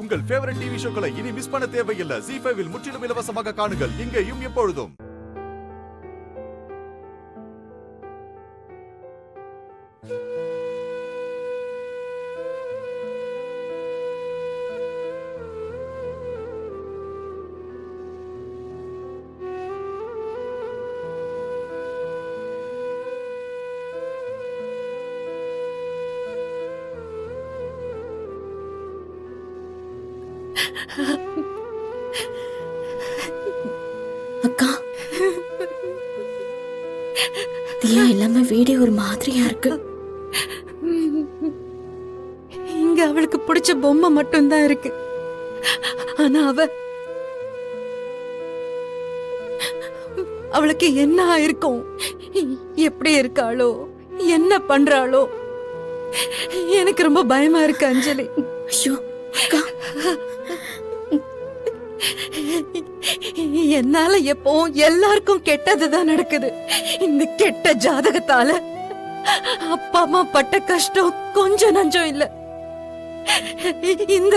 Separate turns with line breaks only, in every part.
உங்கள் favourite TV ஷோக்களை இனி miss பண்ண தேவையில்லை. ZEE5 இல் முற்றிலும் இலவசமாக காணுங்கள். இங்கேயும் எப்பொழுதும்.
அக்கா, தியா இல்லாம வீடே ஒரு மாதிரியா இருக்கு.
இங்க அவளுக்கு பிடிச்ச பொம்மை மட்டும்தான் இருக்கு. ஆனா அவளுக்கு என்ன ஆயிருக்கும், எப்படி இருக்காளோ, என்ன பண்றாளோ, எனக்கு ரொம்ப பயமா இருக்கு அஞ்சலி.
ஐயோ அக்கா,
என்னால எப்பவும் எல்லாருக்கும் கெட்டதுதான் நடக்குது. இந்த கெட்ட ஜாதகத்தால அப்பா அம்மா பட்ட கஷ்டம் கொஞ்சம் நஞ்சம் இல்ல. இந்த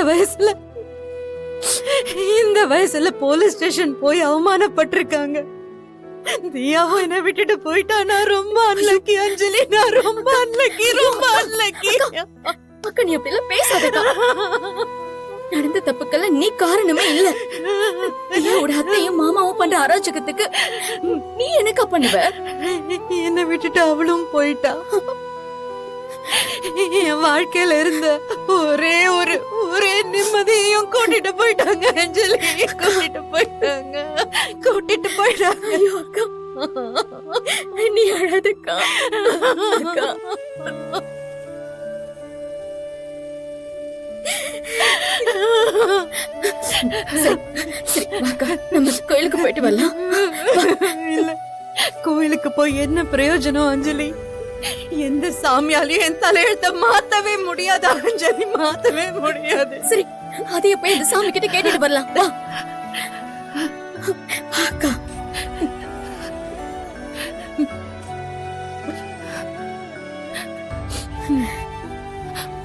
வயசுல போலீஸ் ஸ்டேஷன் போய் அவமானப்பட்டிருக்காங்க. தியாவும் என்ன விட்டுட்டு போயிட்டா. நான் ரொம்ப அன்லக்கி அஞ்சலி, நான் ரொம்ப அன்லக்கி, ரொம்ப அன்லக்கி.
அக்கா நீ அப்படி எல்லாம் பேசாதக்கா. நடந்த தப்புக்கெல்லாம் நீ காரணமே இல்ல. தியாவோட அத்தையும் மாமாவும் பண்ற அராஜகத்துக்கு நீ என்னக்கா பண்ணுவ?
என்ன விட்டுட்டு அவளும் போயிட்டா. என் வாழ்க்கையில இருந்த ஒரே நிம்மதியையும் கூட்டிட்டு போயிட்டாங்க அஞ்சலி, கூட்டிட்டு போயிட்டாங்க.
ஐயோ அக்கா, நீ அழாதக்கா. அக்கா, சரி வாக்கா, நம்ம கோயிலுக்கு போயிட்டு வரலாம்.
இல்ல, கோயிலுக்கு போய் என்ன பிரயோஜனம் அஞ்சலி? எந்த சாமியாலையும் என் தலையெழுத்த மாத்தவே முடியாது அஞ்சலி, மாத்தவே முடியாது.
சரி, அதைய போய் இந்த சாமி கிட்ட கேட்டுட்டு வரலாம். வா அக்கா.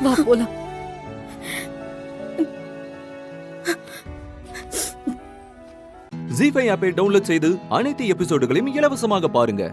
வா போலாம்.
ZEE5 ஆப்பை டவுன்லோட் செய்து அனைத்து எபிசோடுகளையும் இலவசமாக பாருங்க.